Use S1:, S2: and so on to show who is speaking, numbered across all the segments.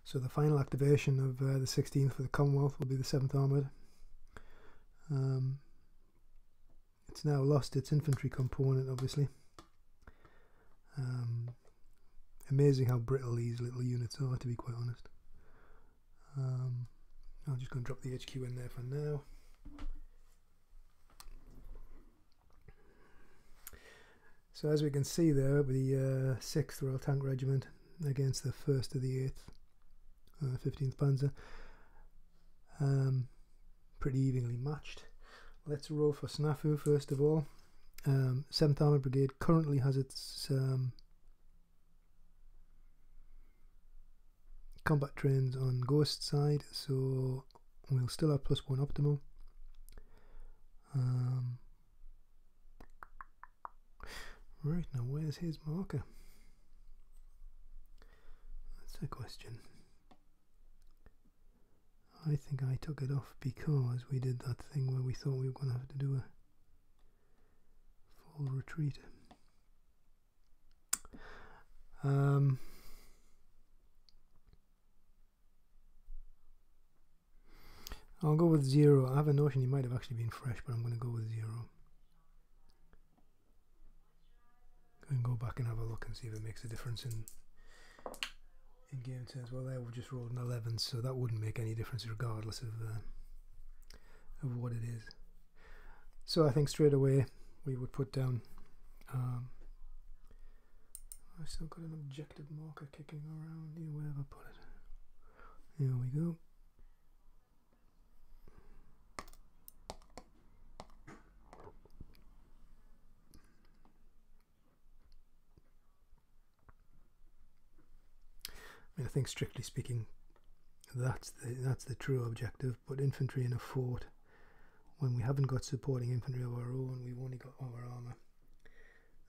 S1: So the final activation of the 16th for the Commonwealth will be the 7th Armoured. It's now lost its infantry component, obviously. Amazing how brittle these little units are, to be quite honest. I'm just going to drop the HQ in there for now. So as we can see there, the 6th Royal Tank Regiment against the 1st of the 8th 15th Panzer, pretty evenly matched. Let's roll for Snafu first of all. 7th Armoured Brigade currently has its combat trains on Ghost side, so we'll still have +1 optimal. Right, now where's his marker? That's a question. I think I took it off because we did that thing where we thought we were going to have to do a full retreat. I'll go with 0. I have a notion he might have actually been fresh, but I'm going to go with 0. And go back and have a look and see if it makes a difference in game terms. Well, there we've just rolled an 11, so that wouldn't make any difference regardless of what it is. So I think straight away we would put down. I've still got an objective marker kicking around here. Where have I put it? Here we go. I think strictly speaking that's the true objective, but infantry in a fort, when we haven't got supporting infantry of our own, we've only got our armour.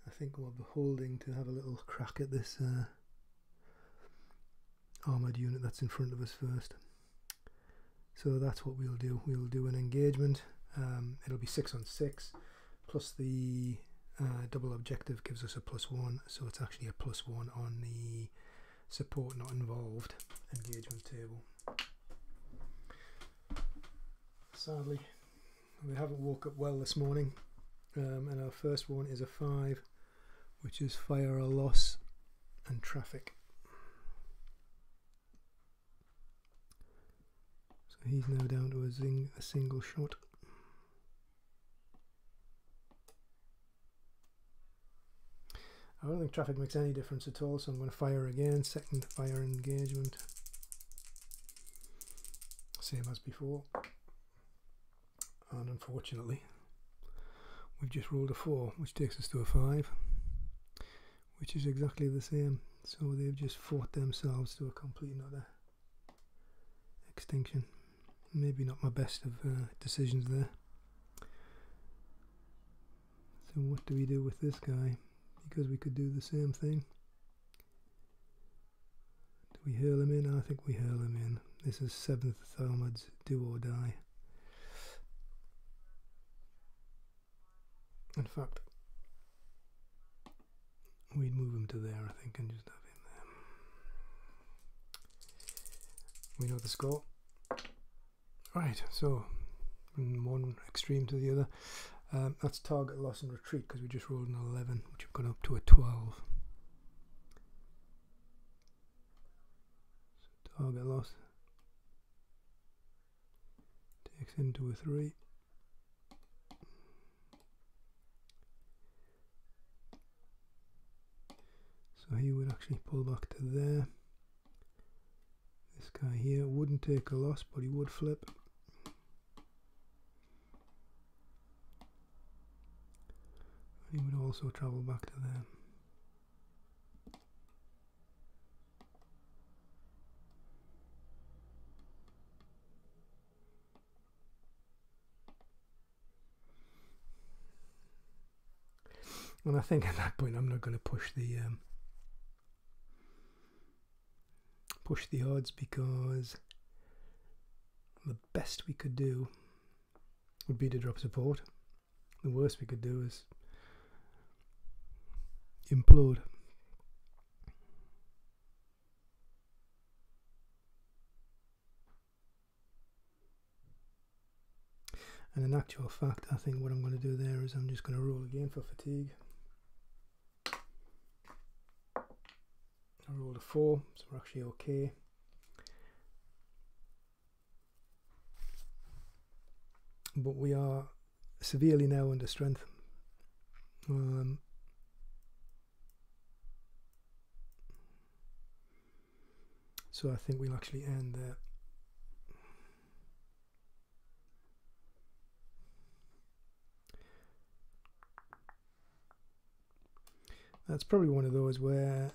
S1: I think we're beholding to have a little crack at this armoured unit that's in front of us first. So that's what we'll do. We'll do an engagement. It'll be 6 on 6 plus the double objective gives us a +1, so it's actually a +1 on the support not involved engagement table. Sadly, we haven't woke up well this morning, and our first one is a 5, which is fire or loss and traffic. So he's now down to a single shot. I don't think traffic makes any difference at all, so I'm going to fire again. Second fire engagement. Same as before. And unfortunately, we've just rolled a 4, which takes us to a 5, which is exactly the same. So they've just fought themselves to a complete and utter extinction. Maybe not my best of decisions there. So what do we do with this guy? Because we could do the same thing. Do we hurl him in? I think we hurl him in. This is 7th Armoured's do or die. In fact, we'd move him to there, I think, and just have him there. We know the score. Right, so from one extreme to the other. That's target loss and retreat because we just rolled an 11, which have gone up to a 12. So target loss takes him to a 3. So he would actually pull back to there. This guy here wouldn't take a loss, but he would flip. He would also travel back to there. And I think at that point I'm not going to push the odds, because the best we could do would be to drop support. The worst we could do is implode. And in actual fact, I think what I'm going to do there is I'm just going to roll again for fatigue. I rolled a 4, so we're actually okay. But we are severely now under strength. So I think we'll actually end there. That's probably one of those where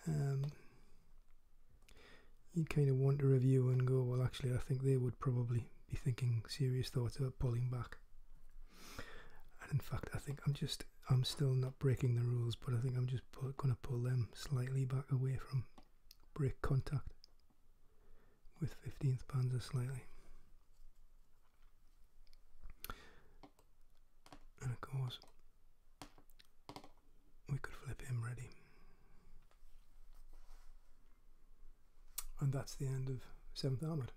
S1: you kind of want to review and go, well, actually, I think they would probably be thinking serious thoughts about pulling back. And in fact, I think I'm still not breaking the rules, but I think I'm just going to pull them slightly back away from break contact with 15th Panzer slightly. And of course, we could flip him ready. And that's the end of 7th Armoured.